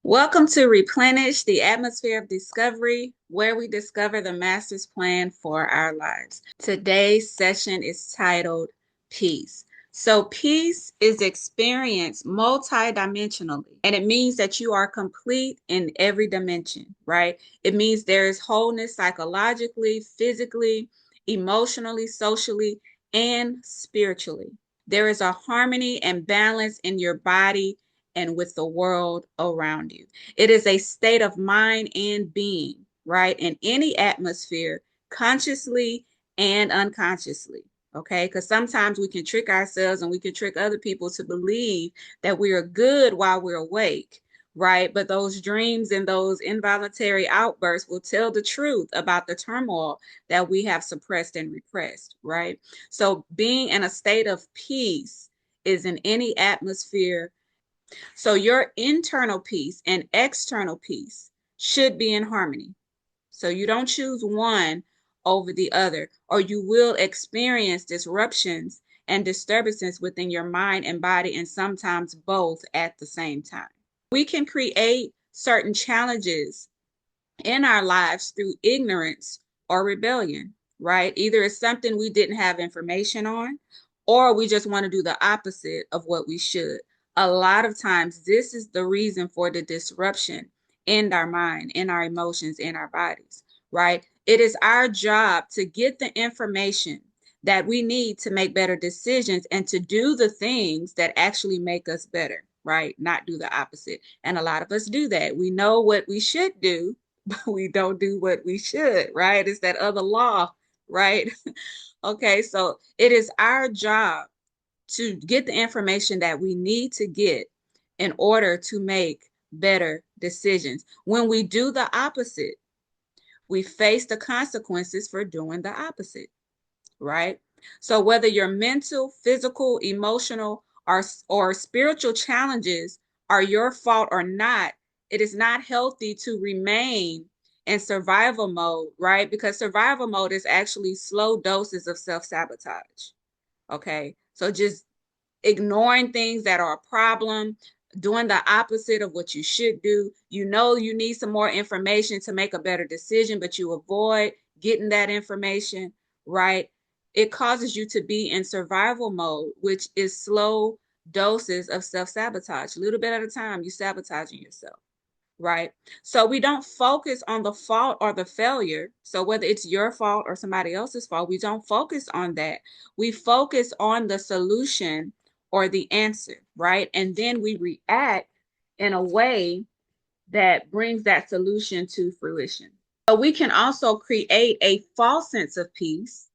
Welcome to Replenish, the atmosphere of discovery, where we discover the master's plan for our lives. Today's session is titled Peace. So, peace is experienced multidimensionally, and it means that you are complete in every dimension, right? It means there is wholeness psychologically, physically, emotionally, socially, and spiritually. There is a harmony and balance in your body and with the world around you. It is a state of mind and being, right? In any atmosphere, consciously and unconsciously. Okay, because sometimes we can trick ourselves and we can trick other people to believe that we are good while we're awake, right? But those dreams and those involuntary outbursts will tell the truth about the turmoil that we have suppressed and repressed, right? So being in a state of peace is in any atmosphere, so your internal peace and external peace should be in harmony. So you don't choose one over the other, or you will experience disruptions and disturbances within your mind and body, and sometimes both at the same time. We can create certain challenges in our lives through ignorance or rebellion, right? Either it's something we didn't have information on, or we just want to do the opposite of what we should. A lot of times, this is the reason for the disruption in our mind, in our emotions, in our bodies, right? It is our job to get the information that we need to make better decisions and to do the things that actually make us better, right? Not do the opposite. And a lot of us do that. We know what we should do, but we don't do what we should, right? It's that other law, right? Okay, so it is our job to get the information that we need to get in order to make better decisions. When we do the opposite, we face the consequences for doing the opposite, right? So whether your mental, physical, emotional, or spiritual challenges are your fault or not, it is not healthy to remain in survival mode, right? Because survival mode is actually slow doses of self-sabotage. Okay. So just ignoring things that are a problem, doing the opposite of what you should do. You know, you need some more information to make a better decision, but you avoid getting that information, right? It causes you to be in survival mode, which is slow doses of self-sabotage. A little bit at a time, you're sabotaging yourself, right? So we don't focus on the fault or the failure. So whether it's your fault or somebody else's fault, we don't focus on that. We focus on the solution or the answer, right? And then we react in a way that brings that solution to fruition. So we can also create a false sense of peace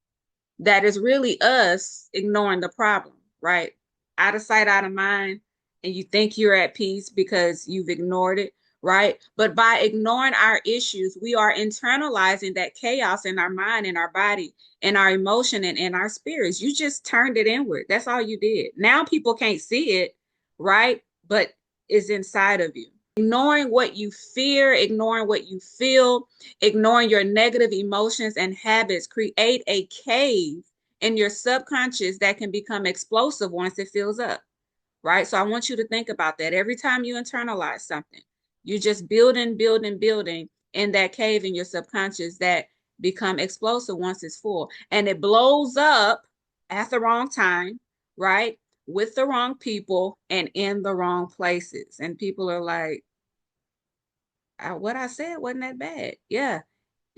that is really us ignoring the problem, right? Out of sight, out of mind, and you think you're at peace because you've ignored it, right? But by ignoring our issues, we are internalizing that chaos in our mind, in our body, in our emotion, and in our spirits. You just turned it inward. That's all you did. Now people can't see it, right? But it's inside of you. Ignoring what you fear, ignoring what you feel, ignoring your negative emotions and habits create a cave in your subconscious that can become explosive once it fills up, right? So I want you to think about that. Every time you internalize something, you're just building in that cave in your subconscious that become explosive once it's full. And it blows up at the wrong time, right? With the wrong people and in the wrong places. And people are like, what I said wasn't that bad. Yeah,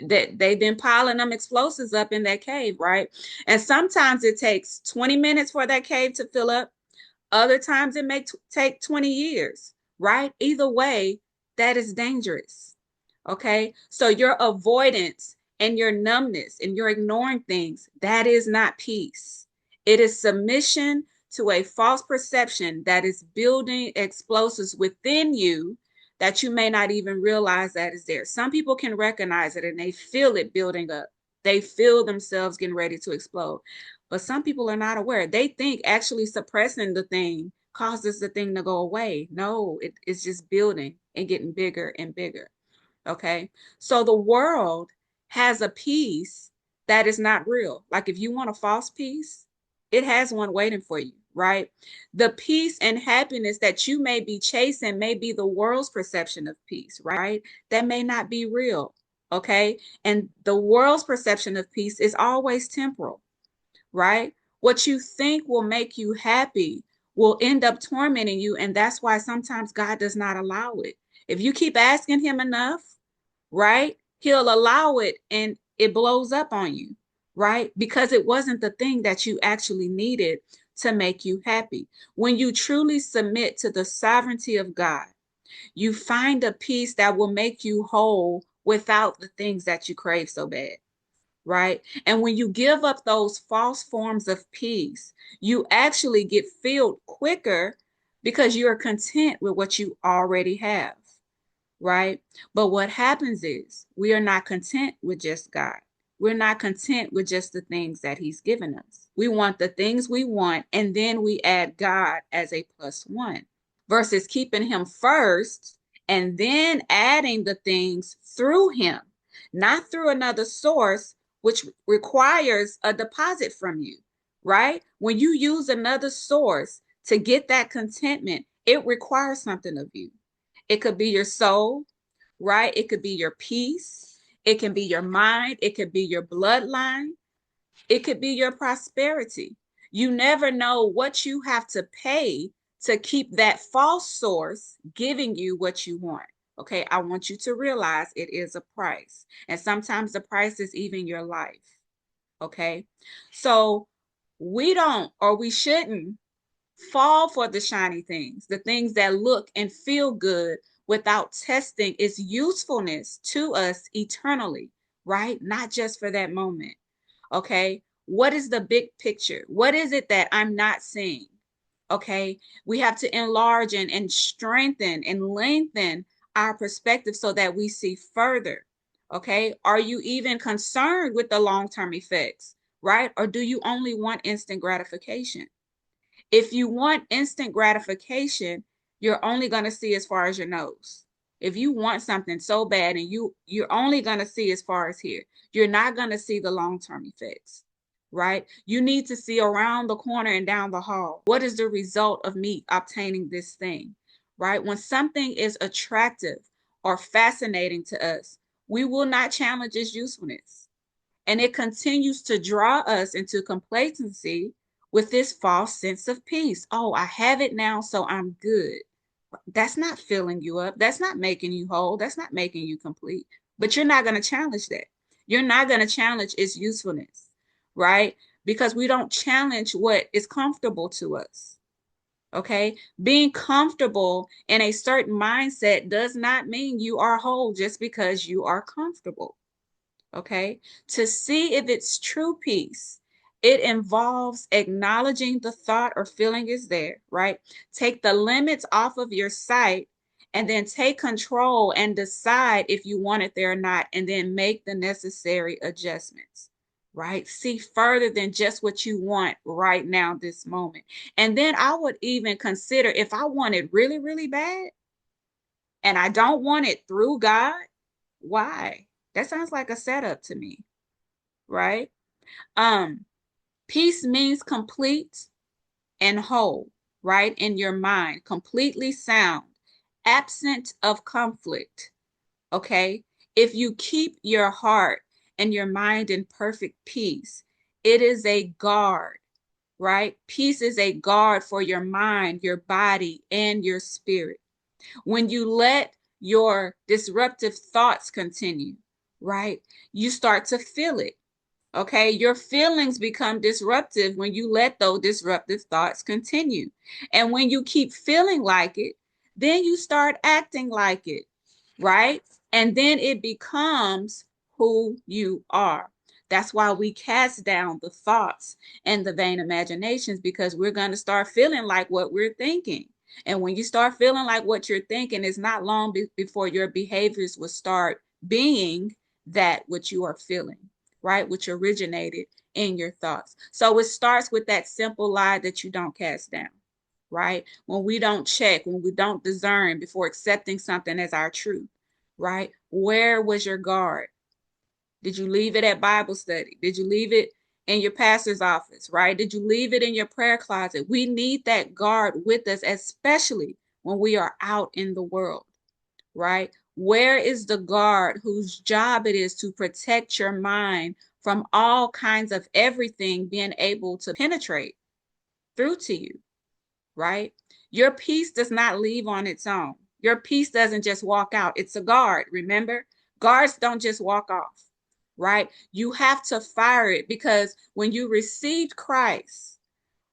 that they've been piling them explosives up in that cave, right? And sometimes it takes 20 minutes for that cave to fill up. Other times it may take 20 years, right? Either way, that is dangerous. Okay. So your avoidance and your numbness and your ignoring things, that is not peace. It is submission to a false perception that is building explosives within you that you may not even realize that is there. Some people can recognize it and they feel it building up. They feel themselves getting ready to explode. But some people are not aware. They think actually suppressing the thing causes the thing to go away. No, it's just building and getting bigger and bigger. Okay. So the world has a peace that is not real. Like if you want a false peace, it has one waiting for you. right? The peace and happiness that you may be chasing may be the world's perception of peace, right? That may not be real, okay? And the world's perception of peace is always temporal, right? What you think will make you happy will end up tormenting you. And that's why sometimes God does not allow it. If you keep asking him enough, right, he'll allow it and it blows up on you, right? Because it wasn't the thing that you actually needed to make you happy. When you truly submit to the sovereignty of God, you find a peace that will make you whole without the things that you crave so bad, right? And when you give up those false forms of peace, you actually get filled quicker because you're content with what you already have, right? But what happens is we are not content with just God. We're not content with just the things that he's given us. We want the things we want, and then we add God as a plus one versus keeping him first and then adding the things through him, not through another source, which requires a deposit from you, right? When you use another source to get that contentment, it requires something of you. It could be your soul, right? It could be your peace. It can be your mind. It could be your bloodline. It could be your prosperity. You never know what you have to pay to keep that false source giving you what you want. Okay, I want you to realize it is a price. And sometimes the price is even your life. Okay, so we don't or we shouldn't fall for the shiny things, the things that look and feel good without testing its usefulness to us eternally, right? Not just for that moment. Okay. What is the big picture? What is it that I'm not seeing? Okay. We have to enlarge and strengthen and lengthen our perspective so that we see further. Okay. Are you even concerned with the long-term effects, right? Or do you only want instant gratification? If you want instant gratification, you're only going to see as far as your nose. If you want something so bad and you're only going to see as far as here, you're not going to see the long-term effects, right? You need to see around the corner and down the hall. What is the result of me obtaining this thing, right? When something is attractive or fascinating to us, we will not challenge its usefulness. And it continues to draw us into complacency with this false sense of peace. Oh, I have it now, so I'm good. That's not filling you up. That's not making you whole. That's not making you complete. But you're not going to challenge that. You're not going to challenge its usefulness, right? Because we don't challenge what is comfortable to us. Okay. Being comfortable in a certain mindset does not mean you are whole just because you are comfortable. Okay. To see if it's true peace, it involves acknowledging the thought or feeling is there, right? Take the limits off of your sight and then take control and decide if you want it there or not, and then make the necessary adjustments, right? See further than just what you want right now, this moment. And then I would even consider if I want it really, really bad and I don't want it through God, why? That sounds like a setup to me, right? Um, Peace means complete and whole, right? In your mind, completely sound, absent of conflict, okay? If you keep your heart and your mind in perfect peace, it is a guard, right? Peace is a guard for your mind, your body, and your spirit. When you let your disruptive thoughts continue, right? You start to feel it. Okay, your feelings become disruptive when you let those disruptive thoughts continue. And when you keep feeling like it, then you start acting like it, right? And then it becomes who you are. That's why we cast down the thoughts and the vain imaginations, because we're going to start feeling like what we're thinking. And when you start feeling like what you're thinking, it's not long before your behaviors will start being that which you are feeling, right? Which originated in your thoughts. So it starts with that simple lie that you don't cast down, right? When we don't check, when we don't discern before accepting something as our truth, right? Where was your guard? Did you leave it at Bible study? Did you leave it in your pastor's office, right? Did you leave it in your prayer closet? We need that guard with us, especially when we are out in the world, right? Where is the guard whose job it is to protect your mind from all kinds of everything being able to penetrate through to you, right? Your peace does not leave on its own. Your peace doesn't just walk out. It's a guard, remember? Guards don't just walk off, right? You have to fire it, because when you received Christ,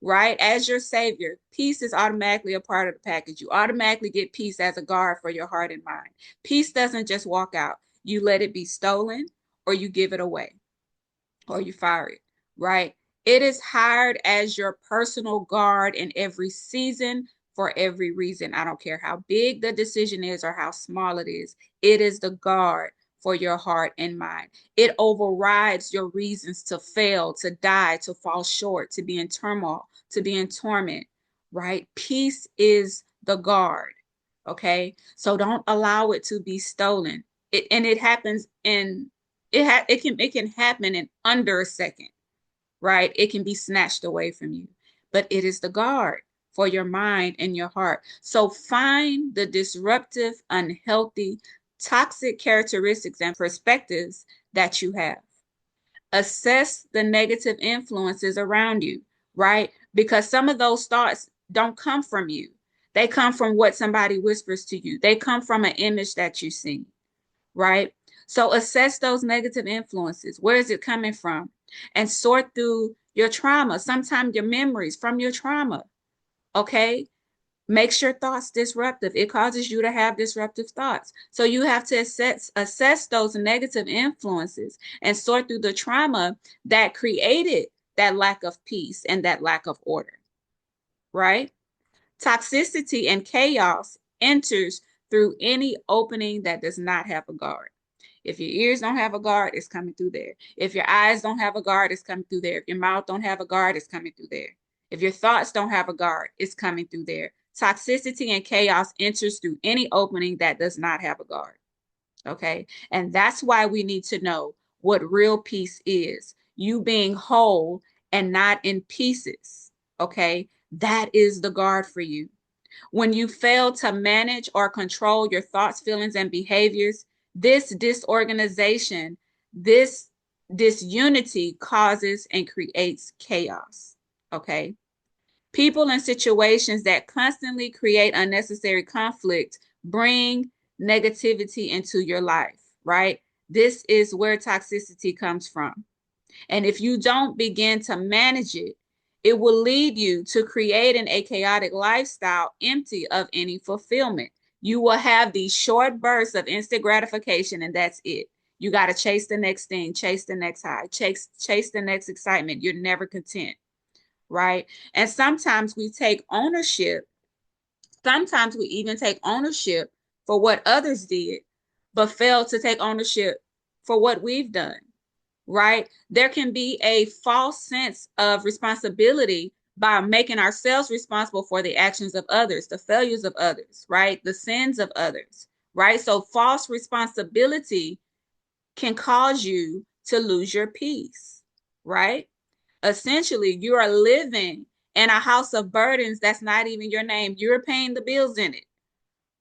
right, as your savior, peace is automatically a part of the package. You automatically get peace as a guard for your heart and mind. Peace doesn't just walk out. You let it be stolen, or you give it away, or you fire it, right? It is hired as your personal guard in every season for every reason. I don't care how big the decision is or how small it is. It is the guard for your heart and mind. It overrides your reasons to fail, to die, to fall short, to be in turmoil, to be in torment, right? Peace is the guard, okay? So don't allow it to be stolen. And it happens in it can happen in under a second, right? It can be snatched away from you, but it is the guard for your mind and your heart. So find the disruptive, unhealthy, toxic characteristics and perspectives that you have. Assess the negative influences around you, right? Because some of those thoughts don't come from you. They come from what somebody whispers to you. They come from an image that you see, right? So assess those negative influences. Where is it coming from? And sort through your trauma, sometimes your memories from your trauma, okay? Makes your thoughts disruptive. It causes you to have disruptive thoughts. So you have to assess those negative influences and sort through the trauma that created that lack of peace and that lack of order, right? Toxicity and chaos enters through any opening that does not have a guard. If your ears don't have a guard, it's coming through there. If your eyes don't have a guard, it's coming through there. If your mouth don't have a guard, it's coming through there. If your thoughts don't have a guard, it's coming through there. Toxicity and chaos enters through any opening that does not have a guard. Okay. And that's why we need to know what real peace is. You being whole and not in pieces. Okay. That is the guard for you. When you fail to manage or control your thoughts, feelings, and behaviors, this disorganization, this disunity causes and creates chaos. Okay. People and situations that constantly create unnecessary conflict bring negativity into your life, right? This is where toxicity comes from. And if you don't begin to manage it, it will lead you to creating a chaotic lifestyle empty of any fulfillment. You will have these short bursts of instant gratification, and that's it. You got to chase the next thing, chase the next high, chase the next excitement. You're never content, right? And sometimes we take ownership. Sometimes we even take ownership for what others did, but fail to take ownership for what we've done, right? There can be a false sense of responsibility by making ourselves responsible for the actions of others, the failures of others, right? The sins of others, right? So false responsibility can cause you to lose your peace, right? Essentially, you are living in a house of burdens that's not even your name. You're paying the bills in it,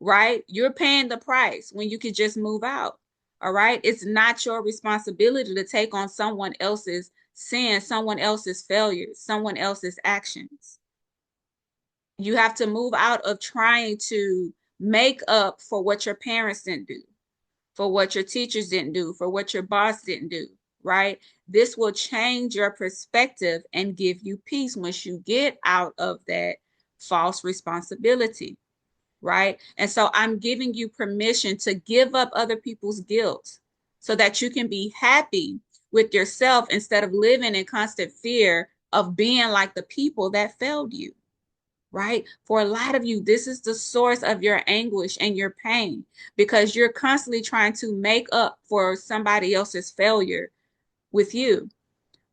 right? You're paying the price when you could just move out. All right. It's not your responsibility to take on someone else's sin, someone else's failures, someone else's actions. You have to move out of trying to make up for what your parents didn't do, for what your teachers didn't do, for what your boss didn't do, right? This will change your perspective and give you peace once you get out of that false responsibility, right? And so I'm giving you permission to give up other people's guilt so that you can be happy with yourself instead of living in constant fear of being like the people that failed you, right? For a lot of you, this is the source of your anguish and your pain because you're constantly trying to make up for somebody else's failure with you,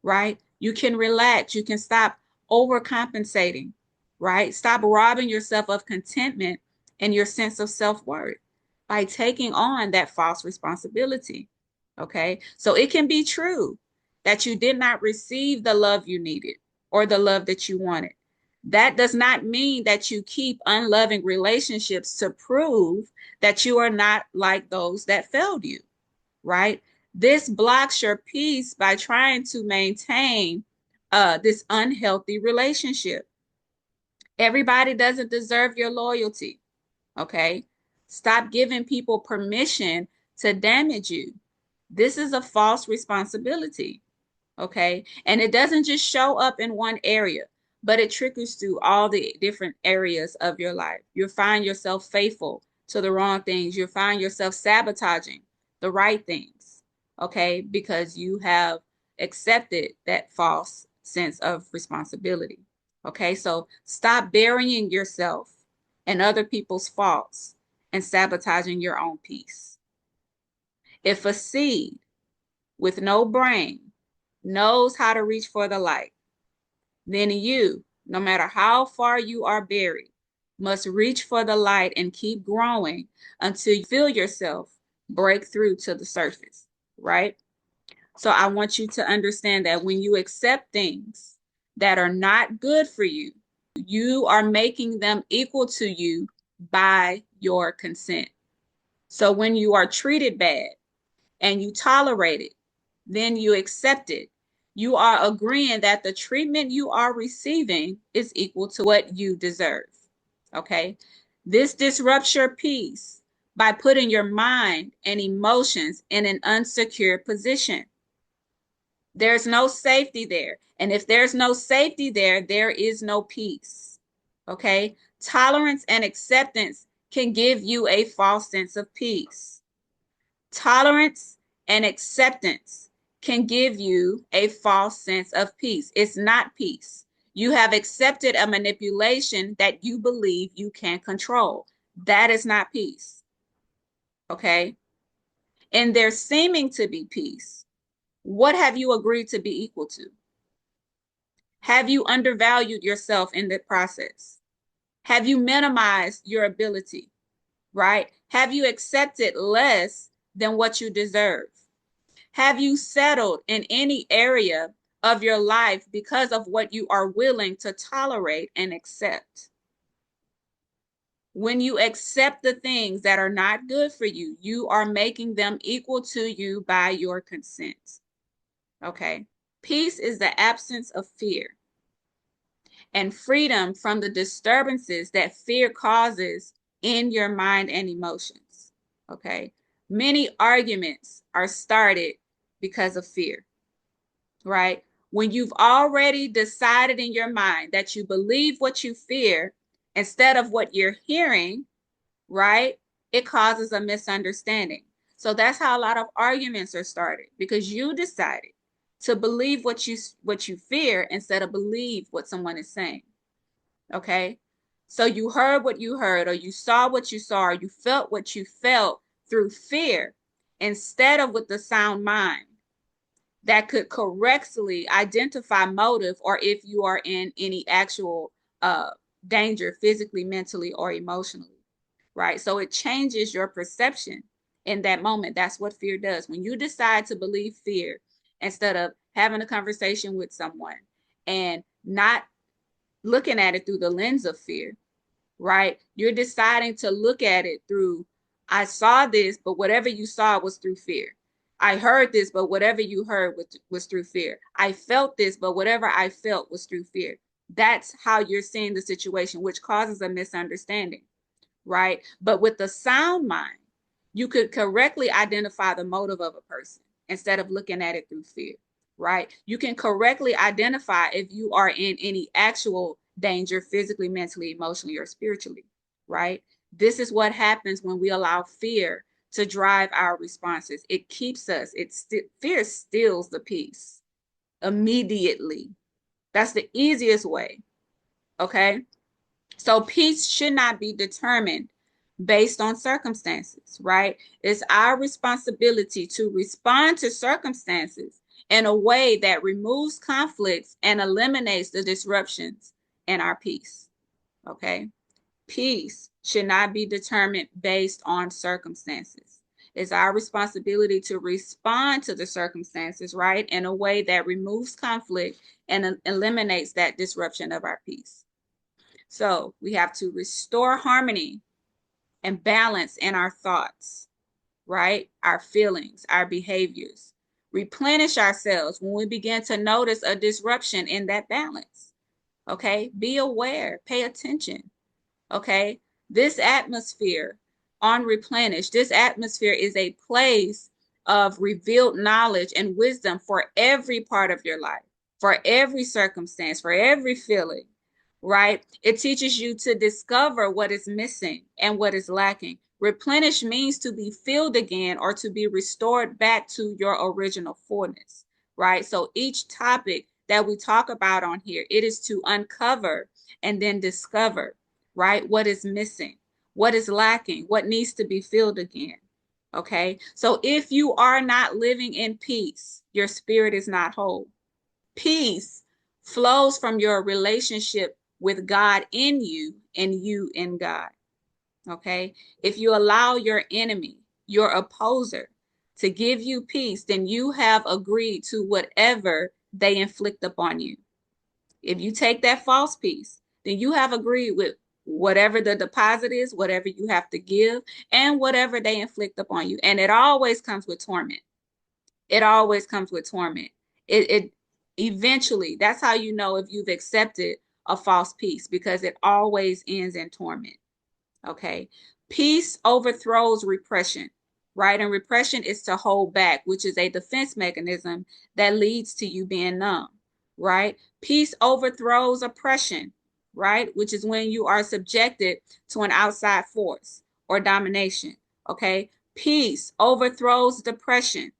right? You can relax. You can stop overcompensating, right? Stop robbing yourself of contentment and your sense of self-worth by taking on that false responsibility. Okay. So it can be true. that you did not receive the love you needed or the love that you wanted. That does not mean that you keep unloving relationships to prove that you are not like those that failed you, right? This blocks your peace by trying to maintain this unhealthy relationship. Everybody doesn't deserve your loyalty, okay? Stop giving people permission to damage you. This is a false responsibility, okay? And it doesn't just show up in one area, but it trickles through all the different areas of your life. You'll find yourself faithful to the wrong things. You'll find yourself sabotaging the right things, okay? Because you have accepted that false sense of responsibility, okay? So stop burying yourself and other people's faults and sabotaging your own peace. If a seed with no brain knows how to reach for the light, then you, no matter how far you are buried, must reach for the light and keep growing until you feel yourself break through to the surface, right? So I want you to understand that when you accept things that are not good for you, you are making them equal to you by your consent. So when you are treated bad and you tolerate it, then you accept it. You are agreeing that the treatment you are receiving is equal to what you deserve. Okay? This disrupts your peace by putting your mind and emotions in an unsecure position. There's no safety there. And if there's no safety there, there is no peace. Okay? Tolerance and acceptance can give you a false sense of peace. Tolerance and acceptance can give you a false sense of peace. It's not peace. You have accepted a manipulation that you believe you can control. That is not peace. Okay? And there seeming to be peace. What have you agreed to be equal to? Have you undervalued yourself in the process? Have you minimized your ability? Right? Have you accepted less than what you deserve? Have you settled in any area of your life because of what you are willing to tolerate and accept? When you accept the things that are not good for you, you are making them equal to you by your consent. Okay? Peace is the absence of fear and freedom from the disturbances that fear causes in your mind and emotions. Okay? Many arguments are started because of fear, right? When you've already decided in your mind that you believe what you fear instead of what you're hearing, right? It causes a misunderstanding. So that's how a lot of arguments are started, because you decided to believe what you fear instead of believe what someone is saying. Okay? So you heard what you heard, or you saw what you saw, or you felt what you felt through fear instead of with the sound mind that could correctly identify motive, or if you are in any actual danger physically, mentally, or emotionally, right? So it changes your perception in that moment. That's what fear does. When you decide to believe fear instead of having a conversation with someone and not looking at it through the lens of fear, right? You're deciding to look at it through, I saw this, but whatever you saw was through fear. I heard this, but whatever you heard was through fear. I felt this, but whatever I felt was through fear. That's how you're seeing the situation, which causes a misunderstanding, right? But with the sound mind, you could correctly identify the motive of a person instead of looking at it through fear, right? You can correctly identify if you are in any actual danger physically, mentally, emotionally, or spiritually, right? This is what happens when we allow fear to drive our responses. It keeps us, fear steals the peace immediately. That's the easiest way, okay? So peace should not be determined based on circumstances, right? It's our responsibility to respond to circumstances in a way that removes conflicts and eliminates the disruptions in our peace, okay? Peace should not be determined based on circumstances. It's our responsibility to respond to the circumstances, right, in a way that removes conflict and eliminates that disruption of our peace. So we have to restore harmony and balance in our thoughts, right? Our feelings, our behaviors. Replenish ourselves when we begin to notice a disruption in that balance. Okay? Be aware, pay attention. Okay? This atmosphere on Replenish, this atmosphere is a place of revealed knowledge and wisdom for every part of your life, for every circumstance, for every feeling, right? It teaches you to discover what is missing and what is lacking. Replenish means to be filled again or to be restored back to your original fullness, right? So each topic that we talk about on here, it is to uncover and then discover, right? What is missing, what is lacking, what needs to be filled again. Okay. So if you are not living in peace, your spirit is not whole. Peace flows from your relationship with God in you and you in God. Okay. If you allow your enemy, your opposer, to give you peace, then you have agreed to whatever they inflict upon you. If you take that false peace, then you have agreed with whatever the deposit is, whatever you have to give, and whatever they inflict upon you. And it always comes with torment. It always comes with torment. It eventually, that's how you know if you've accepted a false peace, because it always ends in torment. Okay. Peace overthrows repression, right? And repression is to hold back, which is a defense mechanism that leads to you being numb, right? Peace overthrows oppression, right? Which is when you are subjected to an outside force or domination. Okay. Peace overthrows depression,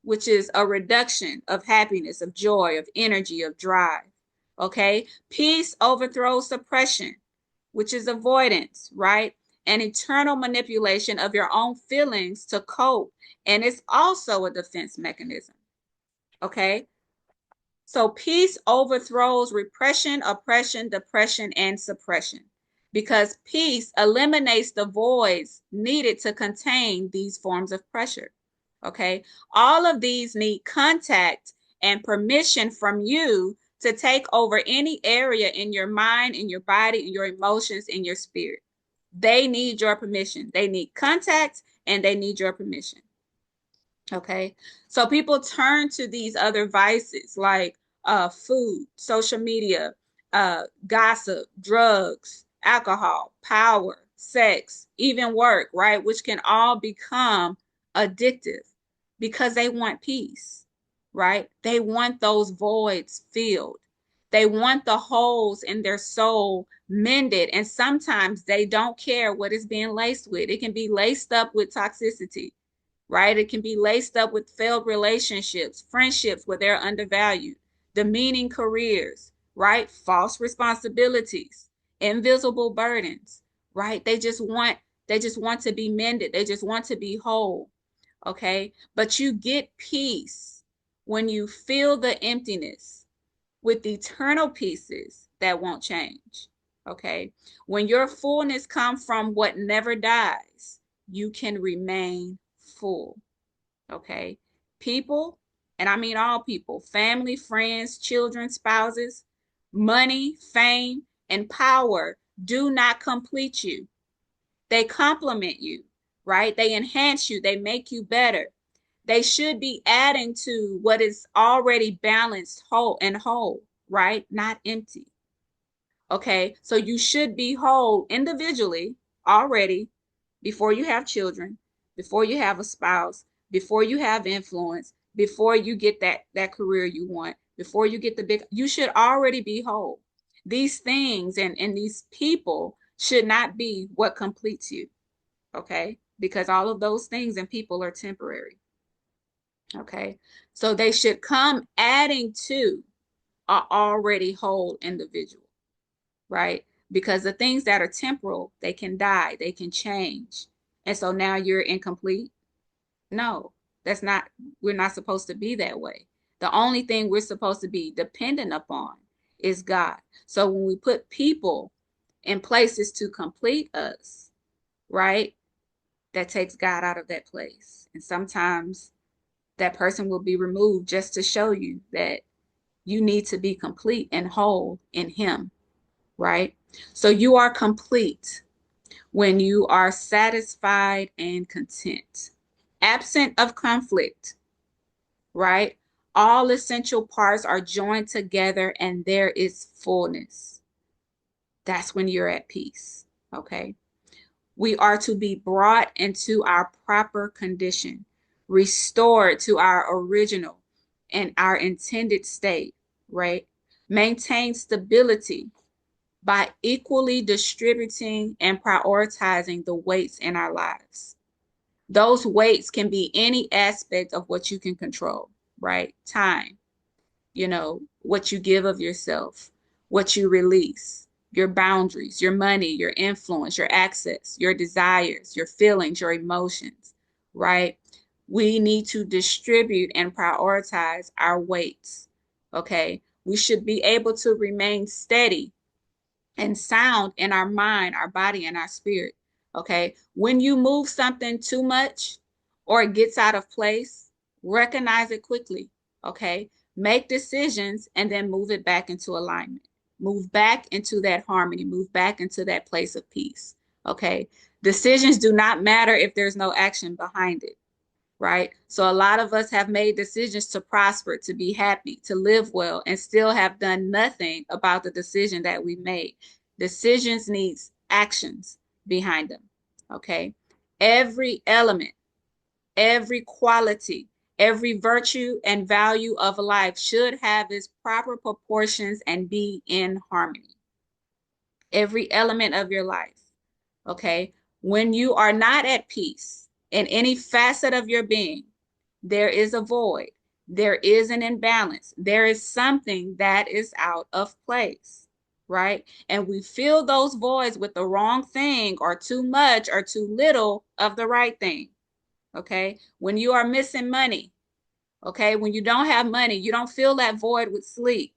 which is a reduction of happiness, of joy, of energy, of drive. Okay. Peace overthrows suppression, which is avoidance, right? An eternal manipulation of your own feelings to cope. And it's also a defense mechanism. Okay. So peace overthrows repression, oppression, depression, and suppression, because peace eliminates the voids needed to contain these forms of pressure. Okay. All of these need contact and permission from you to take over any area in your mind, in your body, in your emotions, in your spirit. They need your permission. They need contact and they need your permission. Okay. So people turn to these other vices like food, social media, gossip, drugs, alcohol, power, sex, even work, right? Which can all become addictive because they want peace, right? They want those voids filled. They want the holes in their soul mended. And sometimes they don't care what it's being laced with. It can be laced up with toxicity, right? It can be laced up with failed relationships, friendships where they're undervalued, demeaning careers, right? False responsibilities, invisible burdens, right? They just want to be mended. They just want to be whole. Okay? But you get peace when you feel the emptiness with eternal pieces that won't change. Okay? When your fullness comes from what never dies, you can remain full. Okay? People, and I mean all people, family, friends, children, spouses, money, fame, and power do not complete you. They complement you, right? They enhance you, they make you better. They should be adding to what is already balanced whole, right? Not empty. Okay, so you should be whole individually already before you have children, before you have a spouse, before you have influence, before you get that career you want, before you get the big, you should already be whole. These things and these people should not be what completes you, okay? Because all of those things and people are temporary, okay? So they should come adding to an already whole individual, right? Because the things that are temporal, they can die, they can change. And so now you're incomplete. No, that's not, we're not supposed to be that way. The only thing we're supposed to be dependent upon is God. So when we put people in places to complete us, right? that takes God out of that place. And sometimes that person will be removed just to show you that you need to be complete and whole in Him, right? So you are complete when you are satisfied and content, absent of conflict, right? All essential parts are joined together and there is fullness. That's when you're at peace, okay? We are to be brought into our proper condition, restored to our original and our intended state, right? Maintain stability by equally distributing and prioritizing the weights in our lives. Those weights can be any aspect of what you can control, right? Time, what you give of yourself, what you release, your boundaries, your money, your influence, your access, your desires, your feelings, your emotions, right? We need to distribute and prioritize our weights, okay? We should be able to remain steady and sound in our mind, our body, and our spirit. Okay. When you move something too much or it gets out of place, recognize it quickly. Okay. Make decisions and then move it back into alignment. Move back into that harmony. Move back into that place of peace. Okay. Decisions do not matter if there's no action behind it, right? So a lot of us have made decisions to prosper, to be happy, to live well, and still have done nothing about the decision that we made. Decisions needs actions behind them, okay? Every element, every quality, every virtue and value of life should have its proper proportions and be in harmony. Every element of your life, okay? When you are not at peace in any facet of your being, there is a void. There is an imbalance. There is something that is out of place, right? And we fill those voids with the wrong thing or too much or too little of the right thing, okay? When you are missing money, okay? When you don't have money, you don't fill that void with sleep,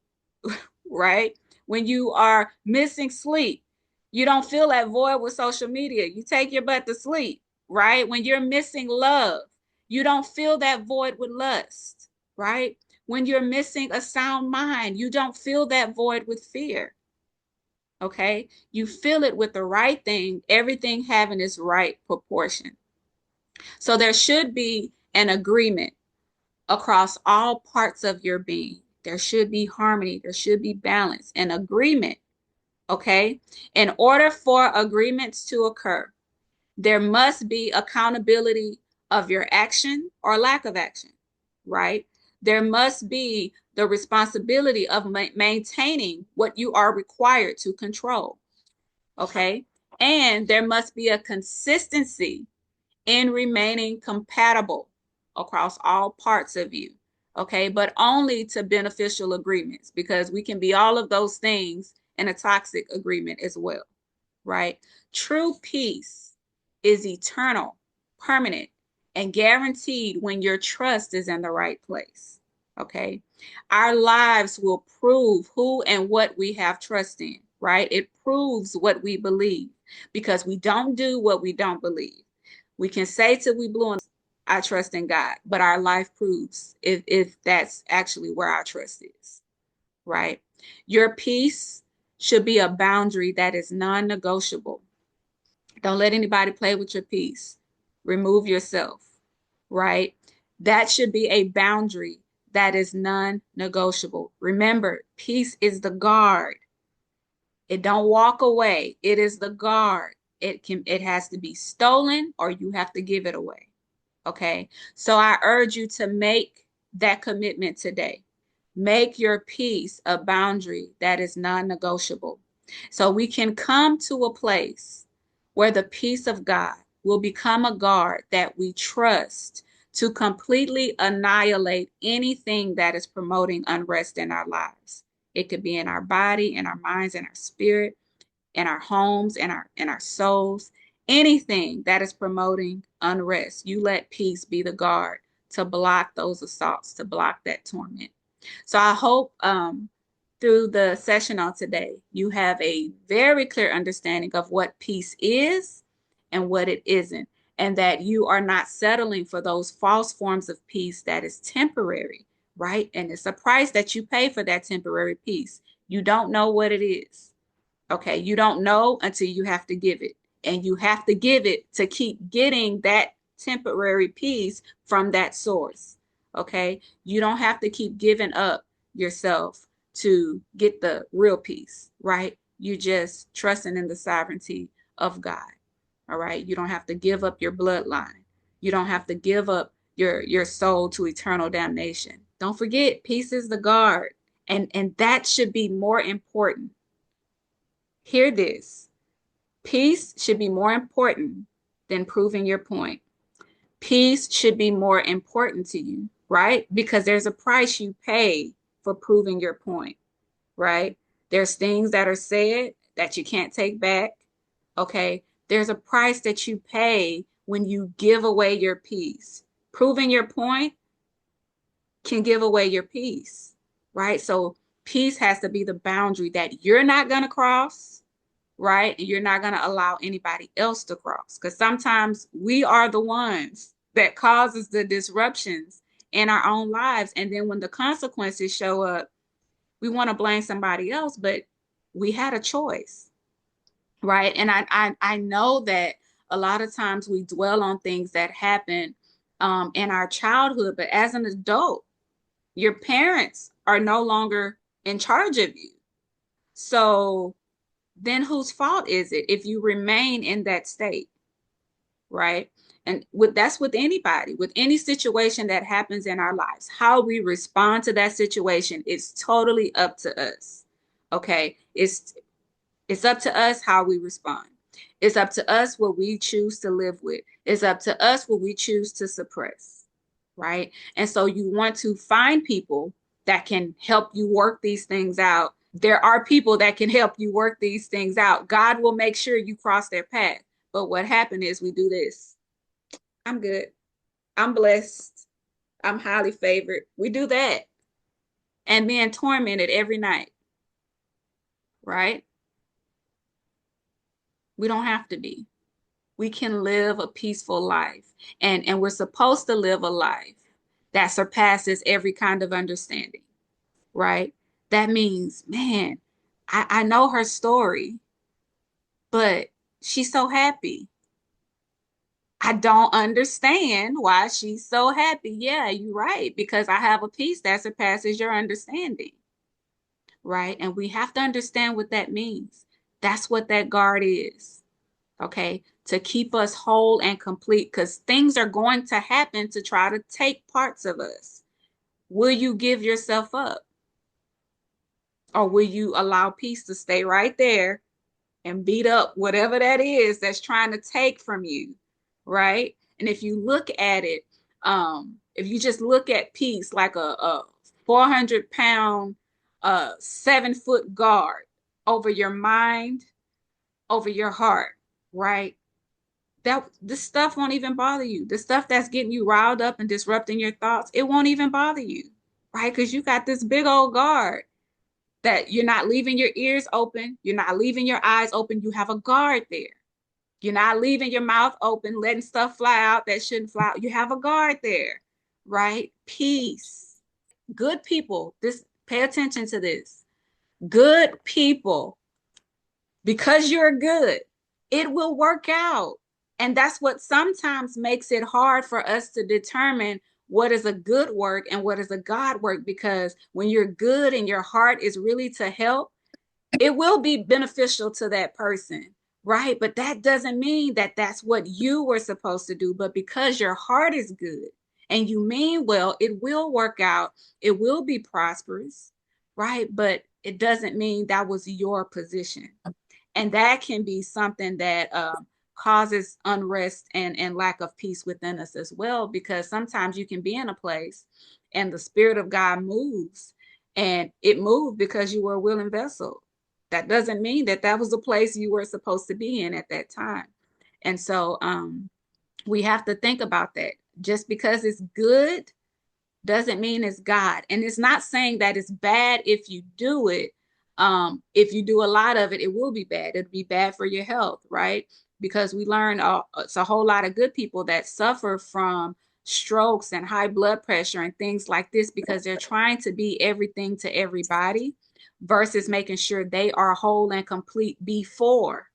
right? When you are missing sleep, you don't fill that void with social media. You take your butt to sleep, right? When you're missing love, you don't fill that void with lust, right? When you're missing a sound mind, you don't fill that void with fear, okay? You fill it with the right thing, everything having its right proportion. So there should be an agreement across all parts of your being. There should be harmony, there should be balance and agreement, okay? In order for agreements to occur, there must be accountability of your action or lack of action, right? There must be the responsibility of maintaining what you are required to control, okay? And there must be a consistency in remaining compatible across all parts of you, okay? But only to beneficial agreements, because we can be all of those things in a toxic agreement as well, right? True peace is eternal, permanent, and guaranteed when your trust is in the right place, okay? Our lives will prove who and what we have trust in, right? It proves what we believe because we don't do what we don't believe. We can say till we blue in I trust in God, but our life proves if that's actually where our trust is, right? Your peace should be a boundary that is non-negotiable. Don't let anybody play with your peace. Remove yourself, right? That should be a boundary that is non-negotiable. Remember, peace is the guard. It don't walk away. It is the guard. It has to be stolen or you have to give it away. Okay. So I urge you to make that commitment today. Make your peace a boundary that is non-negotiable. So we can come to a place where the peace of God will become a guard that we trust to completely annihilate anything that is promoting unrest in our lives. It could be in our body, in our minds, in our spirit, in our homes, in our souls, anything that is promoting unrest. You let peace be the guard to block those assaults, to block that torment. So I hope through the session on today, you have a very clear understanding of what peace is and what it isn't. and that you are not settling for those false forms of peace that is temporary, right? And it's a price that you pay for that temporary peace. You don't know what it is. Okay, you don't know until you have to give it. And you have to give it to keep getting that temporary peace from that source. Okay, you don't have to keep giving up yourself to get the real peace, right? You just trusting in the sovereignty of God. All right, you don't have to give up your bloodline. You don't have to give up your soul to eternal damnation. Don't forget, peace is the guard, and that should be more important. Hear this. Peace should be more important than proving your point. Peace should be more important to you, right? Because there's a price you pay for proving your point, right? There's things that are said that you can't take back, okay? There's a price that you pay when you give away your peace. Proving your point can give away your peace, right? So peace has to be the boundary that you're not going to cross, right? And you're not going to allow anybody else to cross, because sometimes we are the ones that causes the disruptions in our own lives. And then when the consequences show up, we want to blame somebody else, but we had a choice, right? And I know that a lot of times we dwell on things that happen in our childhood, but as an adult, your parents are no longer in charge of you. So then whose fault is it if you remain in that state, right? And that's with anybody, with any situation that happens in our lives. How we respond to that situation is totally up to us. Okay? It's up to us how we respond. It's up to us what we choose to live with. It's up to us what we choose to suppress, right? And so you want to find people that can help you work these things out. There are people that can help you work these things out. God will make sure you cross their path. But what happened is we do this. I'm good. I'm blessed. I'm highly favored. We do that and being tormented every night, right? We don't have to be. We can live a peaceful life. And we're supposed to live a life that surpasses every kind of understanding, right? That means, man, I know her story, but she's so happy. I don't understand why she's so happy. Yeah, you're right, because I have a peace that surpasses your understanding, right? And we have to understand what that means. That's what that guard is, okay? To keep us whole and complete, because things are going to happen to try to take parts of us. Will you give yourself up? Or will you allow peace to stay right there and beat up whatever that is that's trying to take from you, right? And if you look at it, if you just look at peace like a 400-pound, 7-foot guard over your mind, over your heart, right? That this stuff won't even bother you. The stuff that's getting you riled up and disrupting your thoughts, it won't even bother you, right? Because you got this big old guard that you're not leaving your ears open, you're not leaving your eyes open. You have a guard there. You're not leaving your mouth open, letting stuff fly out that shouldn't fly out. You have a guard there, right? Peace. Good people, this pay attention to this. Good people, because you're good, it will work out. And that's what sometimes makes it hard for us to determine what is a good work and what is a God work, because when you're good and your heart is really to help, it will be beneficial to that person, right? But that doesn't mean that that's what you were supposed to do. But because your heart is good and you mean well, it will work out. It will be prosperous, right? But it doesn't mean that was your position. And that can be something that causes unrest and lack of peace within us as well, because sometimes you can be in a place and the Spirit of God moves, and it moved because you were a willing vessel. That doesn't mean that that was the place you were supposed to be in at that time. And so we have to think about that. Just because it's good doesn't mean it's God. And it's not saying that it's bad if you do it. If you do a lot of it, it will be bad. It'll be bad for your health, right? because we learn it's a whole lot of good people that suffer from strokes and high blood pressure and things like this because they're trying to be everything to everybody versus making sure they are whole and complete before,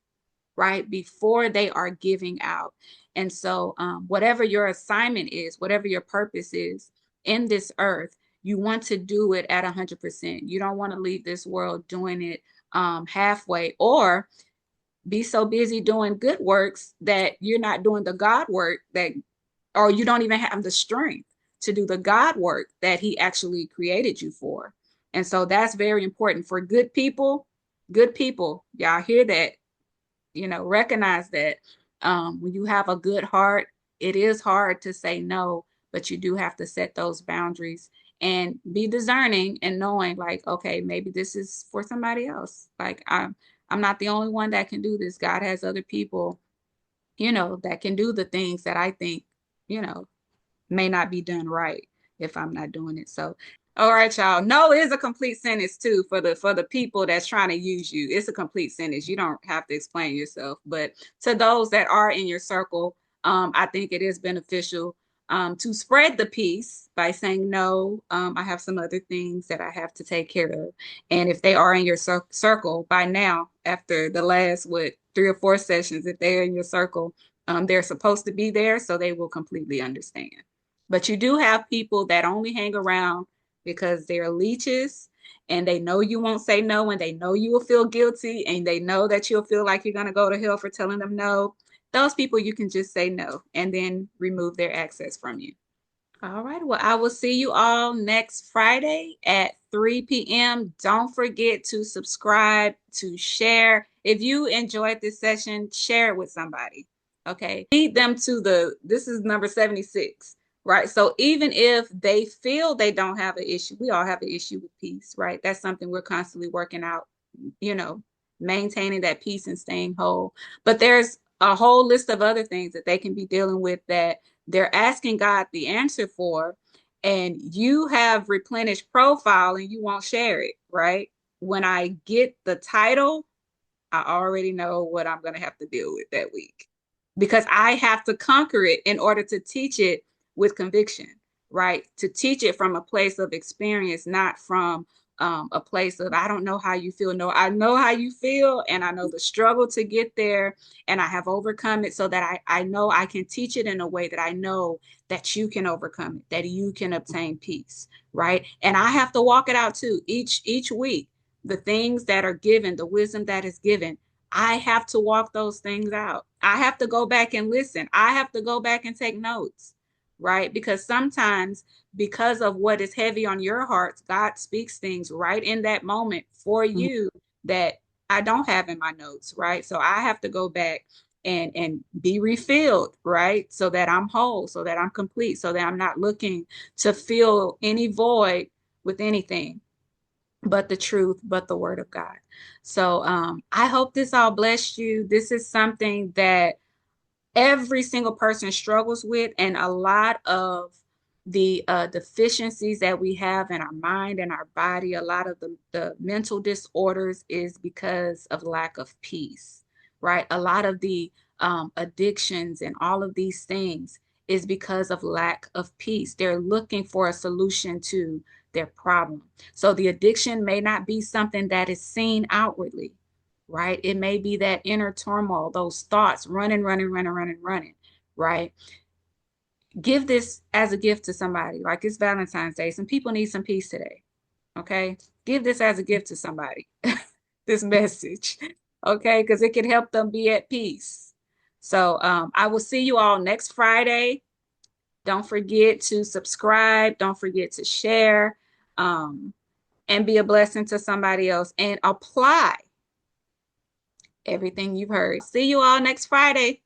right? Before they are giving out. And so, whatever your assignment is, whatever your purpose is in this earth, you want to do it at 100%. You don't want to leave this world doing it halfway, or be so busy doing good works that you're not doing the God work that, or you don't even have the strength to do the God work that He actually created you for. And so that's very important for good people. Good people, y'all hear that? Recognize that when you have a good heart, it is hard to say no, but you do have to set those boundaries and be discerning and knowing like, okay, maybe this is for somebody else. Like I'm not the only one that can do this. God has other people, that can do the things that I think, you know, may not be done right if I'm not doing it. So, all right, y'all. No is a complete sentence too for the people that's trying to use you. It's a complete sentence. You don't have to explain yourself. But to those that are in your circle, I think it is beneficial to spread the peace by saying no. I have some other things that I have to take care of, and if they are in your circle by now, after the last 3 or 4 sessions, if they're in your circle, they're supposed to be there, so they will completely understand. But you do have people that only hang around because they're leeches and they know you won't say no and they know you will feel guilty and they know that you'll feel like you're going to go to hell for telling them no. Those people you can just say no and then remove their access from you. All right. Well, I will see you all next Friday at 3 p.m. Don't forget to subscribe, to share. If you enjoyed this session, share it with somebody. Okay. Lead them to this is number 76, right? So even if they feel they don't have an issue, we all have an issue with peace, right? That's something we're constantly working out, you know, maintaining that peace and staying whole. But there's a whole list of other things that they can be dealing with that they're asking God the answer for, and you have replenished profile and you won't share it, right? When I get the title, I already know what I'm going to have to deal with that week because I have to conquer it in order to teach it with conviction, right? To teach it from a place of experience, not from a place of, I don't know how you feel. No, I know how you feel and I know the struggle to get there and I have overcome it so that I know I can teach it in a way that I know that you can overcome it, that you can obtain peace, right? And I have to walk it out too each week. The things that are given, the wisdom that is given, I have to walk those things out. I have to go back and listen. I have to go back and take notes, right? Because sometimes, because of what is heavy on your hearts, God speaks things right in that moment for you that I don't have in my notes, right? So I have to go back and be refilled, right? So that I'm whole, so that I'm complete, so that I'm not looking to fill any void with anything but the truth, but the word of God. So I hope this all blessed you. This is something that every single person struggles with, and a lot of the deficiencies that we have in our mind and our body, a lot of the mental disorders is because of lack of peace, right? A lot of the addictions and all of these things is because of lack of peace. They're looking for a solution to their problem. So the addiction may not be something that is seen outwardly, right? It may be that inner turmoil, those thoughts running, running, running, running, running, right? Give this as a gift to somebody. Like it's Valentine's Day. Some people need some peace today. Okay. Give this as a gift to somebody, this message. Okay. Because it can help them be at peace. So I will see you all next Friday. Don't forget to subscribe. Don't forget to share and be a blessing to somebody else and apply everything you've heard. See you all next Friday.